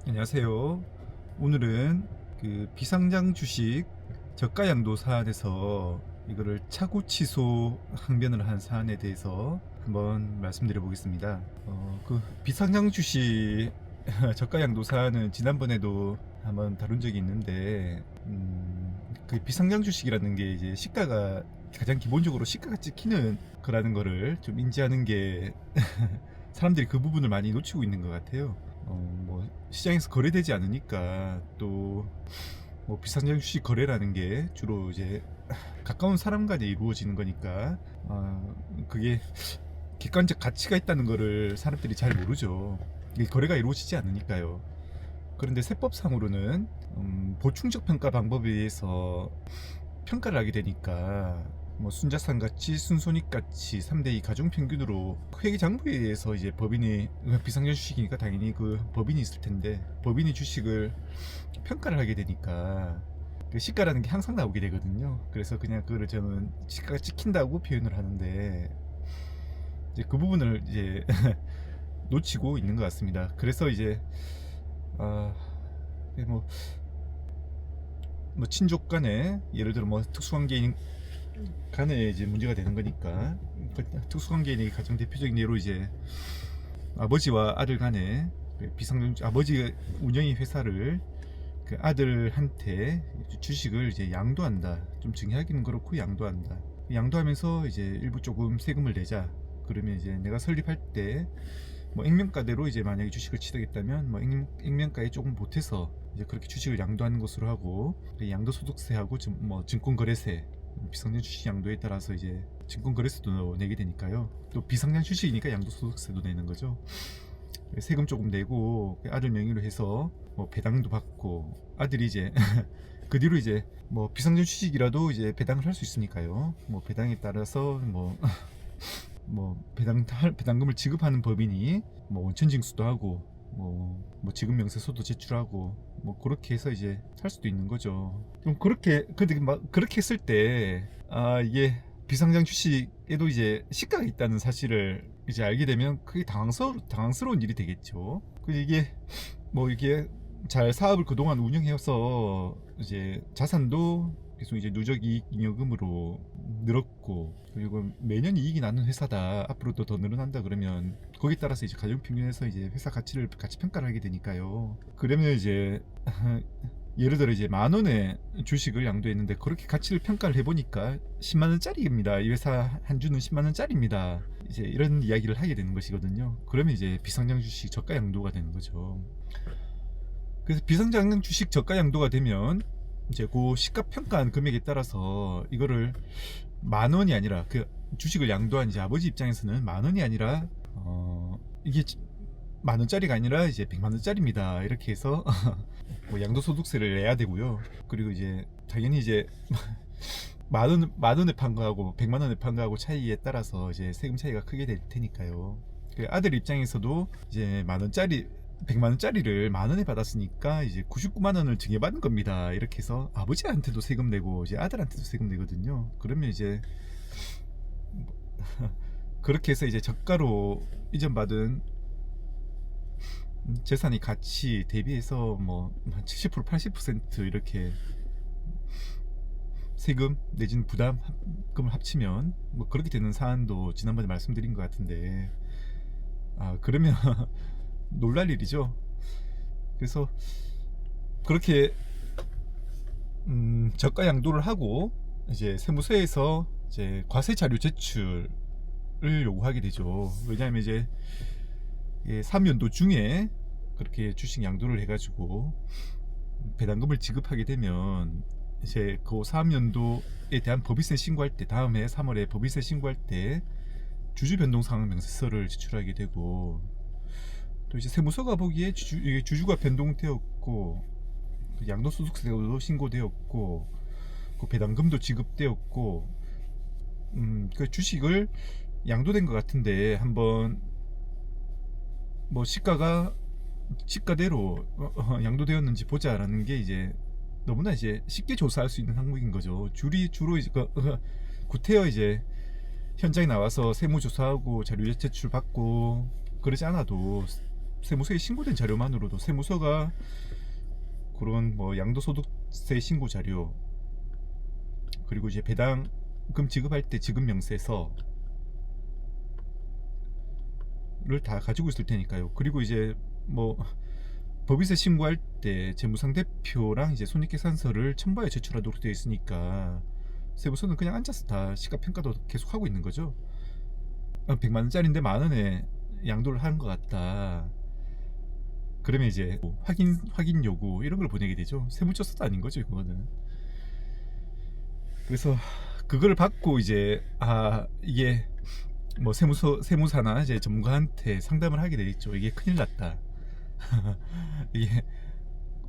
안녕하세요. 오늘은 그 비상장 주식 저가 양도 사안에서 이거를 차고 취소 항변을 한 사안에 대해서 한번 말씀드려 보겠습니다. 그 비상장 주식 저가 양도 사안은 지난번에도 한번 다룬 적이 있는데, 그 비상장 주식이라는 게 이제 시가가 가장 기본적으로 시가가 찍히는 거라는 거를 좀 인지하는 게 사람들이 그 부분을 많이 놓치고 있는 것 같아요. 뭐 시장에서 거래되지 않으니까, 또 뭐 비상장 주식 거래라는 게 주로 이제 가까운 사람 간에 이루어지는 거니까, 그게 객관적 가치가 있다는 거를 사람들이 잘 모르죠. 이게 거래가 이루어지지 않으니까요. 그런데 세법상으로는 보충적 평가 방법에 의해서 평가를 하게 되니까, 뭐 순자산 가치, 순손익 가치, 3대2 가중 평균으로 회계장부에 의해서 이제 법인이, 비상장 주식이니까 당연히 그 법인이 있을 텐데, 법인이 주식을 평가를 하게 되니까 그 시가라는 게 항상 나오게 되거든요. 그래서 그냥 그거를 저는 시가가 찍힌다고 표현을 하는데, 이제 그 부분을 이제 놓치고 있는 것 같습니다. 그래서 이제 아, 뭐, 친족 간에, 예를 들어 뭐 특수관계인 간에 이제 문제가 되는 거니까, 그 특수관계인이 가장 대표적인 예로 이제 아버지와 아들 간에 비상장, 아버지 운영의 회사를 그 아들한테 주식을 이제 양도한다. 좀 증여하기는 그렇고 양도한다. 양도하면서 이제 일부 조금 세금을 내자. 그러면 이제 내가 설립할 때 뭐 액면가대로 이제 만약에 주식을 취득했다면 뭐 액면가에 조금 보태서 이제 그렇게 주식을 양도하는 것으로 하고, 양도소득세하고 뭐 증권거래세, 비상장 주식 양도에 따라서 이제 증권거래세도 내게 되니까요. 또 비상장 주식이니까 양도소득세도 내는 거죠. 세금 조금 내고 아들 명의로 해서 뭐 배당도 받고, 아들이 이제 그 뒤로 이제 뭐 비상장 주식이라도 이제 배당을 할 수 있으니까요. 뭐 배당에 따라서 뭐 배당금을 지급하는 법인이 뭐 원천징수도 하고, 뭐 지급 명세서도 제출하고, 뭐 그렇게 해서 이제 살 수도 있는 거죠. 좀 그렇게, 근데 막 그렇게 했을 때 이게 비상장 주식에도 이제 시가가 있다는 사실을 이제 알게 되면 그게 당황스러운 일이 되겠죠. 이게 잘 사업을 그동안 운영해서 이제 자산도 계속 이제 누적 이익 잉여금으로 늘었고, 그리고 매년 이익이 나는 회사다, 앞으로도 더 늘어난다 그러면 거기에 따라서 이제 가중 평균에서 이제 회사 가치를 같이 평가를 하게 되니까요. 그러면 이제 예를 들어 이제 10,000원의 주식을 양도했는데 그렇게 가치를 평가를 해보니까 100,000원짜리입니다. 이 회사 한 주는 100,000원짜리입니다. 이제 이런 이야기를 하게 되는 것이거든요. 그러면 이제 비상장 주식 저가 양도가 되는 거죠. 그래서 비상장 주식 저가 양도가 되면 이제 그 시가 평가한 금액에 따라서 이거를 10,000원이 아니라, 그 주식을 양도한 이제 아버지 입장에서는 10,000원이 아니라 이게 10,000원짜리가 아니라 이제 100,000원짜리입니다. 이렇게 해서 뭐 양도소득세를 내야 되고요. 그리고 이제 당연히 이제 10,000원에 판 거하고 100,000원에 판 거하고 차이에 따라서 이제 세금 차이가 크게 될 테니까요. 그 아들 입장에서도 이제 10,000원짜리 100,000원짜리를 10,000원에 받았으니까 이제 99만원을 증여받는 겁니다. 이렇게 해서 아버지한테도 세금 내고 이제 아들한테도 세금 내거든요. 그러면 이제 그렇게 해서 이제 저가로 이전받은 재산의 가치 대비해서 뭐 70% 80% 이렇게 세금 내지는 부담금을 합치면 뭐 그렇게 되는 사안도 지난번에 말씀드린 것 같은데, 그러면 놀랄 일이죠. 그래서 그렇게 저가 양도를 하고 이제 세무서에서 이제 과세 자료 제출을 요구하게 되죠. 왜냐하면 이제 3연도 중에 그렇게 주식 양도를 해가지고 배당금을 지급하게 되면 이제 그 3연도에 대한 법인세 신고할 때, 다음해 3월에 법인세 신고할 때 주주 변동 상황 명세서를 제출하게 되고, 또 이제 세무서가 보기에 주주가 변동되었고, 양도소득세도 신고되었고, 그 배당금도 지급되었고, 그 주식을 양도된 것 같은데 한번 뭐 시가대로 양도되었는지 보자라는 게 이제 너무나 이제 쉽게 조사할 수 있는 항목인 거죠. 주로 이제 구태여 이제 현장에 나와서 세무조사하고 자료 제출 받고 그러지 않아도 세무서에 신고된 자료만으로도 세무서가 그런 뭐 양도소득세 신고 자료, 그리고 이제 배당금 지급할 때 지급 명세서를 다 가지고 있을 테니까요. 그리고 이제 뭐 법인세 신고할 때 재무상대표랑 이제 손익계산서를 첨부하여 제출하도록 되어 있으니까 세무서는 그냥 앉아서 다 시가평가도 계속 하고 있는 거죠. 100만 원짜리인데 만 원에 양도를 하는 것 같다. 그러면 이제 뭐 확인 요구 이런 걸 보내게 되죠. 세무조사도 아닌 거죠, 그거는. 그래서 그걸 받고 이제 이게 뭐 세무사나 이제 전문가한테 상담을 하게 되겠죠. 이게 큰일 났다. 이게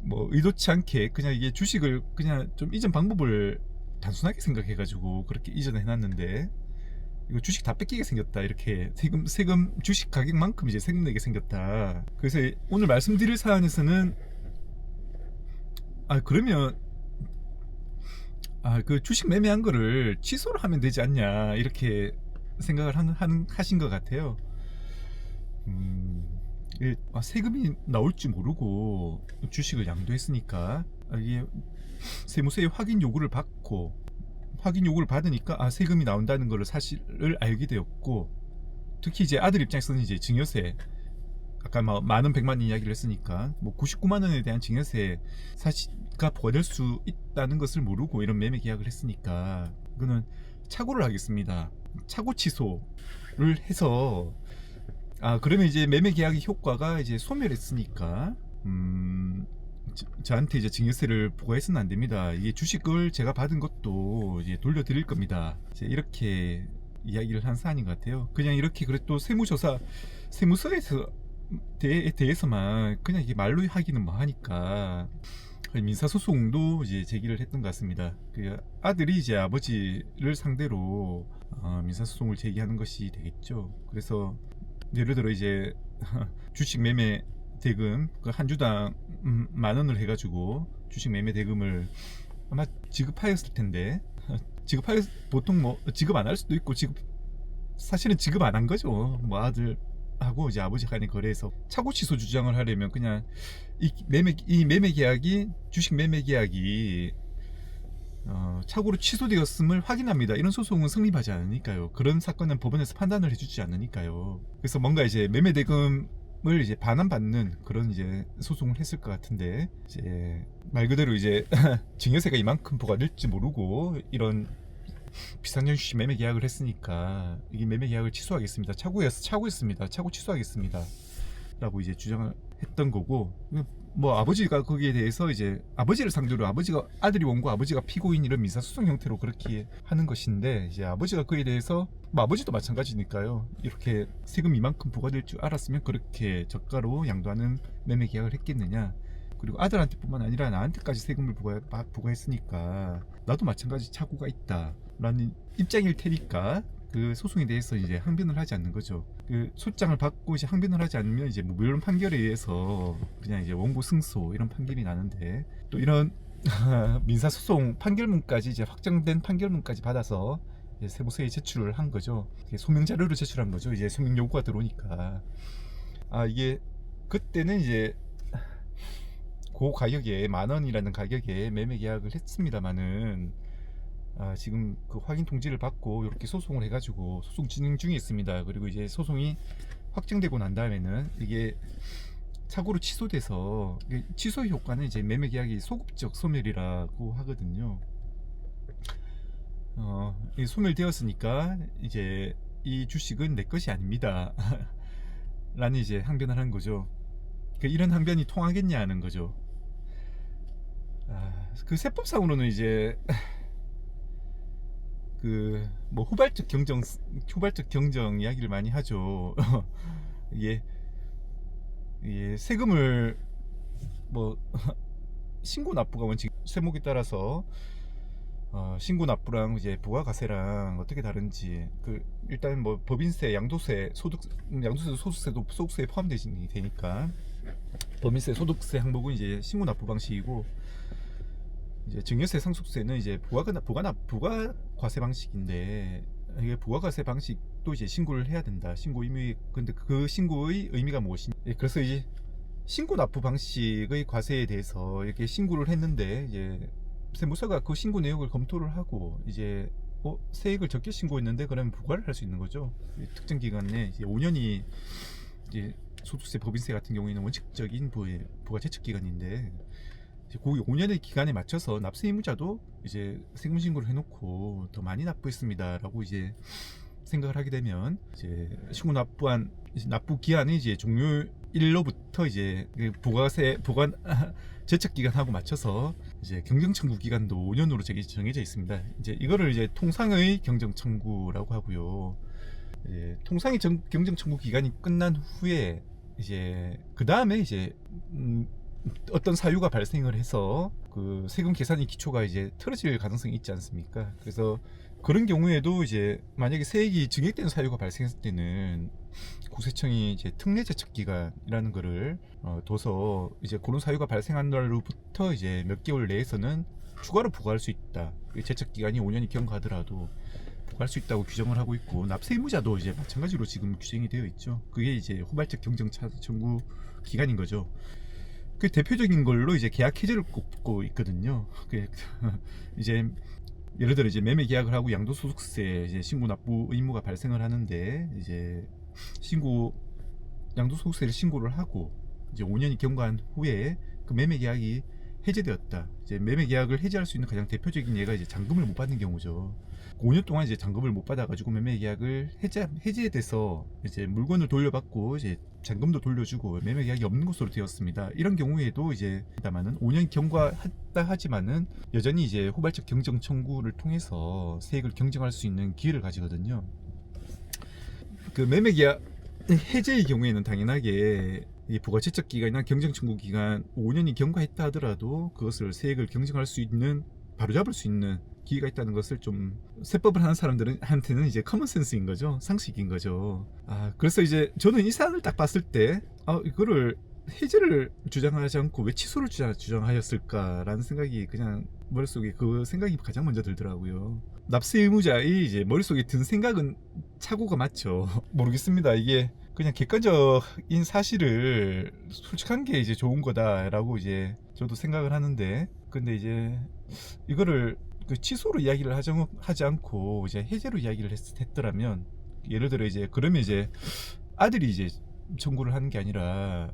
뭐 의도치 않게 그냥 이게 주식을 그냥 좀 이전 방법을 단순하게 생각해가지고 그렇게 이전해 놨는데 이거 주식 다 뺏기게 생겼다. 이렇게 세금 주식 가격만큼 이제 세금 내게 생겼다. 그래서 오늘 말씀드릴 사안에서는 그러면 그 주식 매매한 거를 취소를 하면 되지 않냐 이렇게 생각을 하신 것 같아요. 세금이 나올 줄 모르고 주식을 양도했으니까 이게 세무서에 확인 요구를 받으니까 세금이 나온다는 걸 사실을 알게 되었고, 특히 이제 아들 입장에서는 이제 증여세, 아까 뭐 만원 100만 이야기를 했으니까 뭐 99만 원에 대한 증여세 사실가 부과될 수 있다는 것을 모르고 이런 매매 계약을 했으니까 이거는 착오를 하겠습니다. 착오 취소를 해서 그러면 이제 매매 계약의 효과가 이제 소멸했으니까 저한테 이제 증여세를 부과해서는 안 됩니다. 이게 주식을 제가 받은 것도 이제 돌려드릴 겁니다. 이제 이렇게 이야기를 한 사안인 것 같아요. 그냥 이렇게 또 세무서에서 대해서만 그냥 이게 말로 하기는 뭐 하니까 민사소송도 이제 제기를 했던 것 같습니다. 그 아들이 이제 아버지를 상대로 민사소송을 제기하는 것이 되겠죠. 그래서 예를 들어 이제 주식 매매 대금 한 주당 만 원을 해가지고 주식 매매 대금을 아마 지급하였을 텐데 보통 뭐 지급 안 할 수도 있고 사실은 지급 안 한 거죠. 뭐 아들하고 이제 아버지 간의 거래에서 착오 취소 주장을 하려면 그냥 이 매매 계약이 주식 매매 계약이 착오로 취소되었음을 확인합니다. 이런 소송은 성립하지 않으니까요. 그런 사건은 법원에서 판단을 해주지 않으니까요. 그래서 뭔가 이제 매매 대금을 이제 반환받는 그런 이제 소송을 했을 것 같은데, 이제 말 그대로 이제 증여세가 이만큼 부과될지 모르고 이런 비상전시 매매 계약을 했으니까 이게 매매 계약을 취소하겠습니다. 착오였습니다. 착오 취소하겠습니다. 라고 이제 주장을 했던 거고, 뭐 아버지가 거기에 대해서 이제 아버지를 상대로 아들이 원고 아버지가 피고인 이런 민사소송 형태로 그렇게 하는 것인데, 이제 아버지가 그에 대해서 뭐 아버지도 마찬가지니까요. 이렇게 세금 이만큼 부과될 줄 알았으면 그렇게 저가로 양도하는 매매 계약을 했겠느냐. 그리고 아들한테뿐만 아니라 나한테까지 세금을 부과했으니까 나도 마찬가지 착오가 있다라는 입장일 테니까 그 소송에 대해서 이제 항변을 하지 않는 거죠. 그 소장을 받고 이제 항변을 하지 않으면 이제 뭐 물론 판결에 의해서 그냥 이제 원고 승소 이런 판결이 나는데, 또 이런 민사소송 판결문까지 이제 확정된 판결문까지 받아서 이제 세무서에 제출을 한 거죠. 소명 자료로 제출한 거죠. 이제 소명 요구가 들어오니까 이게 그때는 이제 그 가격에 만 원이라는 가격에 매매 계약을 했습니다만은 지금 그 확인 통지를 받고 이렇게 소송을 해가지고 소송 진행 중에 있습니다. 그리고 이제 소송이 확정되고 난 다음에는 이게 착오로 취소돼서, 취소 효과는 이제 매매 계약이 소급적 소멸이라고 하거든요. 소멸되었으니까 이제 이 주식은 내 것이 아닙니다. 라는 이제 항변을 한 거죠. 이런 항변이 통하겠냐는 거죠. 그 세법상으로는 이제 그 뭐 후발적 경정 이야기를 많이 하죠. 이게 세금을 뭐 신고 납부가 원칙 세목에 따라서 신고 납부랑 이제 부가가세랑 어떻게 다른지, 일단 뭐 법인세, 양도세도 소득세에 포함되니까 법인세, 소득세 항목은 이제 신고 납부 방식이고, 이제 증여세, 상속세는 이제 부가과세 방식인데, 이게 부가과세 방식도 또 이제 신고를 해야 된다. 신고 의미 근데 그 신고의 의미가 무엇이냐? 그래서 이제 신고 납부 방식의 과세에 대해서 이렇게 신고를 했는데 이제 세무서가 그 신고 내역을 검토를 하고 이제 세액을 적게 신고했는데 그러면 부과를 할 수 있는 거죠. 특정 기간 내 이제 5년이 이제 소득세, 법인세 같은 경우에는 원칙적인 부과 제척 기간인데 그 5년의 기간에 맞춰서 납세 의무자도 이제 세금 신고를 해놓고 더 많이 납부했습니다라고 이제 생각을 하게 되면 이제 신고 납부한 납부 기한이 이제 종료일로부터 이제 부과 제척 기간하고 맞춰서 이제 경정 청구 기간도 5년으로 정해져 있습니다. 이제 이거를 이제 통상의 경정 청구라고 하고요. 통상의 경정 청구 기간이 끝난 후에 이제 그 다음에 이제 어떤 사유가 발생을 해서 그 세금 계산의 기초가 이제 틀어질 가능성이 있지 않습니까? 그래서 그런 경우에도 이제 만약에 세액이 증액된 사유가 발생했을 때는 국세청이 이제 특례 제척 기간이라는 거를 둬서 이제 그런 사유가 발생한 날로부터 이제 몇 개월 내에서는 추가로 부과할 수 있다. 제척 기간이 5년이 경과하더라도 부과할 수 있다고 규정을 하고 있고, 납세 의무자도 이제 마찬가지로 지금 규정이 되어 있죠. 그게 이제 후발적 경정 청구 기간인 거죠. 그 대표적인 걸로 이제 계약 해지를 꼽고 있거든요. 이제 예를 들어 이제 매매 계약을 하고 양도소득세 이제 신고 납부 의무가 발생을 하는데 이제 양도소득세를 신고를 하고 이제 5년이 경과한 후에 그 매매 계약이 해제되었다. 이제 매매 계약을 해지할 수 있는 가장 대표적인 예가 이제 잔금을 못 받는 경우죠. 5년 동안 이제 잔금을 못 받아가지고 매매 계약을 해제돼서 이제 물건을 돌려받고 이제 잔금도 돌려주고 매매 계약이 없는 것으로 되었습니다. 이런 경우에도 이제 다만은 5년 경과했다 하지만은 여전히 이제 후발적 경정 청구를 통해서 세액을 경정할 수 있는 기회를 가지거든요. 그 매매 계약 해제의 경우에는 당연하게 부가제척 기간이나 경정 청구 기간 5년이 경과했다 하더라도 그것을 세액을 경정할 수 있는, 바로잡을 수 있는 기회가 있다는 것을 좀, 세법을 하는 사람들한테는 이제 커먼센스인 거죠. 상식인 거죠. 그래서 이제 저는 이 사안을 딱 봤을 때 이거를 해제를 주장하지 않고 왜 취소를 주장하였을까라는 생각이 그냥 머릿속에 그 생각이 가장 먼저 들더라고요. 납세 의무자의 이제 머릿속에 든 생각은 착오가 맞죠. 모르겠습니다. 이게 그냥 객관적인 사실을 솔직한 게 이제 좋은 거다라고 이제 저도 생각을 하는데, 근데 이제 이거를 그 취소로 이야기를 하지 않고 이제 해제로 이야기를 했더라면, 예를 들어 이제 그러면 이제 아들이 이제 청구를 하는 게 아니라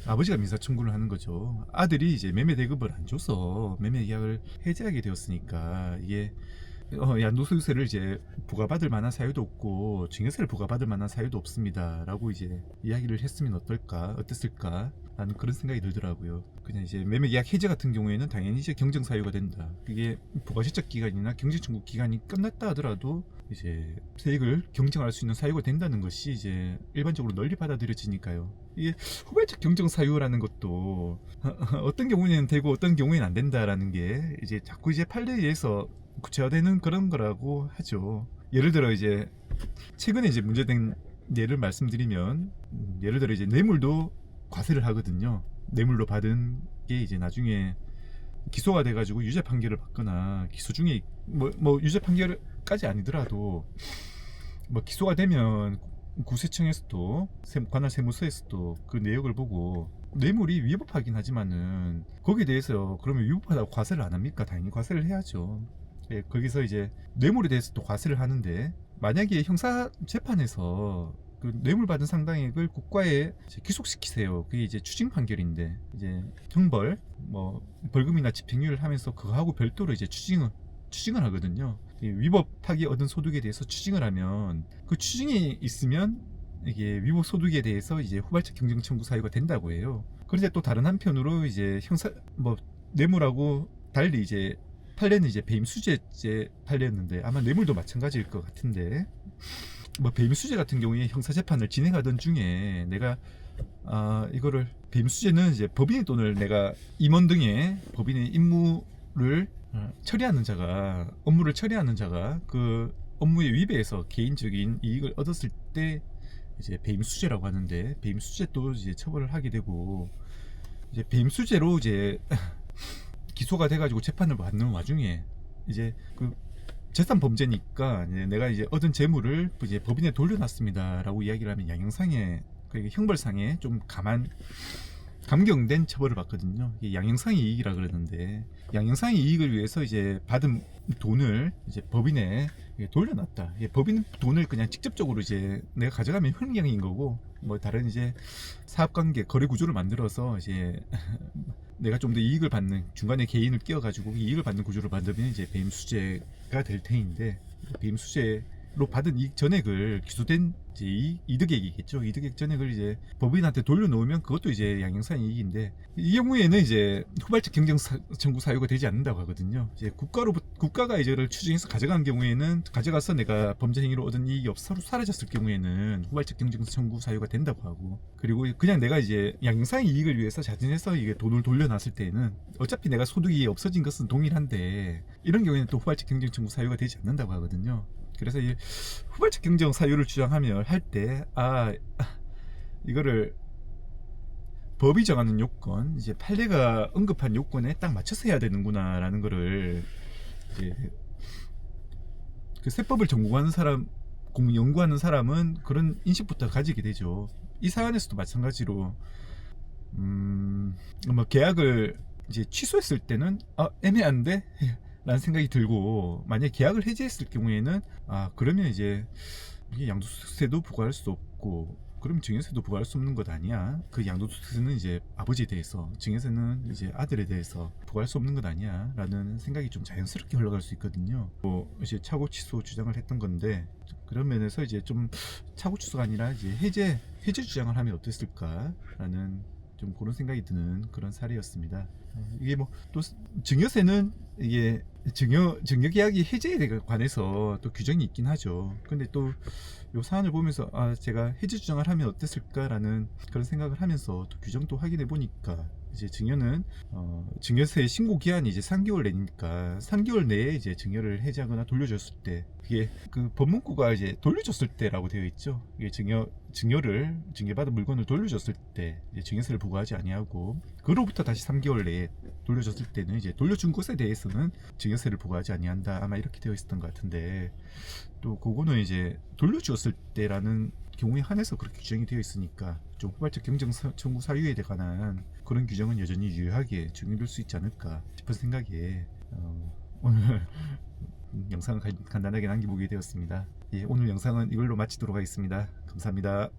아버지가 민사 청구를 하는 거죠. 아들이 이제 매매 대금을 안 줘서 매매 계약을 해제하게 되었으니까 이게 양도소득세를 이제 부과받을 만한 사유도 없고 증여세를 부과받을 만한 사유도 없습니다라고 이제 이야기를 했으면 어땠을까 라는 그런 생각이 들더라고요. 그냥 이제 매매계약 해제 같은 경우에는 당연히 이제 경정 사유가 된다. 그게 부가제척 기간이나 경정청구 기간이 끝났다 하더라도 이제 세액을 경정할 수 있는 사유가 된다는 것이 이제 일반적으로 널리 받아들여지니까요. 이게 후발적 경정 사유라는 것도 어떤 경우에는 되고 어떤 경우에는 안 된다라는 게 이제 자꾸 이제 판례에 의해서 구체화되는 그런 거라고 하죠. 예를 들어 이제 최근에 이제 문제된 예를 말씀드리면, 예를 들어 이제 뇌물도 과세를 하거든요. 뇌물로 받은 게 이제 나중에 기소가 돼가지고 유죄 판결을 받거나, 기소 중에 뭐 유죄 판결까지 아니더라도 뭐 기소가 되면 구세청에서도 관할 세무서에서도 그 내역을 보고 뇌물이 위법하긴 하지만은 거기에 대해서 그러면 위법하다고 과세를 안 합니까? 당연히 과세를 해야죠. 거기서 이제 뇌물에 대해서 또 과세를 하는데, 만약에 형사 재판에서 그 뇌물 받은 상당액을 국가에 귀속시키세요. 그게 이제 추징 판결인데, 이제 형벌, 뭐 벌금이나 집행유예를 하면서 그거하고 별도로 이제 추징을 하거든요. 위법하게 얻은 소득에 대해서 추징을 하면, 그 추징이 있으면 이게 위법 소득에 대해서 이제 후발적 경정 청구 사유가 된다고 해요. 그런데 또 다른 한편으로 이제 뇌물하고 달리 이제 판례는 이제 배임수재죄 판례였는데, 아마 뇌물도 마찬가지일 것 같은데, 뭐 배임수재 같은 경우에 형사재판을 진행하던 중에 내가 이거를, 배임수재는 이제 법인의 돈을 내가 임원 등의 법인의 임무를 처리하는 자가, 업무를 처리하는 자가 그 업무에 위배해서 개인적인 이익을 얻었을 때 이제 배임수재라고 하는데, 배임수재도 이제 처벌을 하게 되고, 이제 배임수재로 이제 기소가 돼가지고 재판을 받는 와중에 이제 그 재산 범죄니까 이제 내가 이제 얻은 재물을 이제 법인에 돌려놨습니다라고 이야기를 하면 양형상에 그러니까 형벌상에 좀 감경된 처벌을 받거든요. 이게 양형상의 이익이라 그러는데 양형상의 이익을 위해서 이제 받은 돈을 이제 법인에 돌려놨다. 법인 돈을 그냥 직접적으로 이제 내가 가져가면 횡령인 거고 뭐 다른 이제 사업관계 거래 구조를 만들어서 이제 내가 좀 더 이익을 받는 중간에 개인을 끼워가지고 이익을 받는 구조를 만들면 이제 배임 수재가 될 테인데 배임 수재로 받은 이익 전액을 기소된 이제 이득액이겠죠. 이득액 전액을 이제 법인한테 돌려놓으면 그것도 이제 양형상 이익인데 이 경우에는 이제 후발적 경정 청구 사유가 되지 않는다고 하거든요. 이제 국가가 이제를 추징해서 가져간 경우에는 가져가서 내가 범죄 행위로 얻은 이익이 없어 사라졌을 경우에는 후발적 경정 청구 사유가 된다고 하고 그리고 그냥 내가 이제 양형상 이익을 위해서 자진해서 이게 돈을 돌려놨을 때는 어차피 내가 소득이 없어진 것은 동일한데 이런 경우에는 또 후발적 경정 청구 사유가 되지 않는다고 하거든요. 그래서 이 후발적 경정 사유를 주장하면 할 때 이거를 법이 정하는 요건 이제 판례가 언급한 요건에 딱 맞춰서 해야 되는구나라는 거를 이제 그 세법을 전공하는 사람 연구하는 사람은 그런 인식부터 가지게 되죠. 이 사안에서도 마찬가지로 뭐 계약을 이제 취소했을 때는 애매한데 라는 생각이 들고 만약에 계약을 해지했을 경우에는 그러면 이제 이게 양도소득세도 부과할 수 없고 그럼 증여세도 부과할 수 없는 것 아니야. 그 양도소득세는 이제 아버지에 대해서 증여세는 이제 아들에 대해서 부과할 수 없는 것 아니야 라는 생각이 좀 자연스럽게 흘러갈 수 있거든요. 뭐 이제 차고 취소 주장을 했던 건데 그런 면에서 이제 좀 차고 취소가 아니라 이제 해제 주장을 하면 어땠을까 라는 좀 그런 생각이 드는 그런 사례였습니다. 이게 뭐 또 증여세는 이게 증여 계약이 해제에 관해서 또 규정이 있긴 하죠. 근데 또 요 사안을 보면서 제가 해제 주장을 하면 어땠을까라는 그런 생각을 하면서 또 규정도 확인해 보니까 이제 증여는 증여세 신고 기한이 이제 3개월 내니까 3개월 내에 이제 증여를 해제하거나 돌려줬을 때 그게 그 법문구가 이제 돌려줬을 때라고 되어 있죠. 이게 증여받은 물건을 돌려줬을 때 이제 증여세를 부과하지 아니하고 그로부터 다시 3개월 내에 돌려줬을 때는 이제 돌려준 것에 대해서는 증여세를 부과하지 아니한다. 아마 이렇게 되어 있었던 것 같은데 또 그거는 이제 돌려주었을 때라는 경우에 한해서 그렇게 규정이 되어 있으니까 좀 후발적 경정 청구 사유에 관한 그런 규정은 여전히 유효하게 적용될 수 있지 않을까 싶은 생각에 오늘 영상을 간단하게 남겨보게 되었습니다. 오늘 영상은 이걸로 마치도록 하겠습니다. 감사합니다.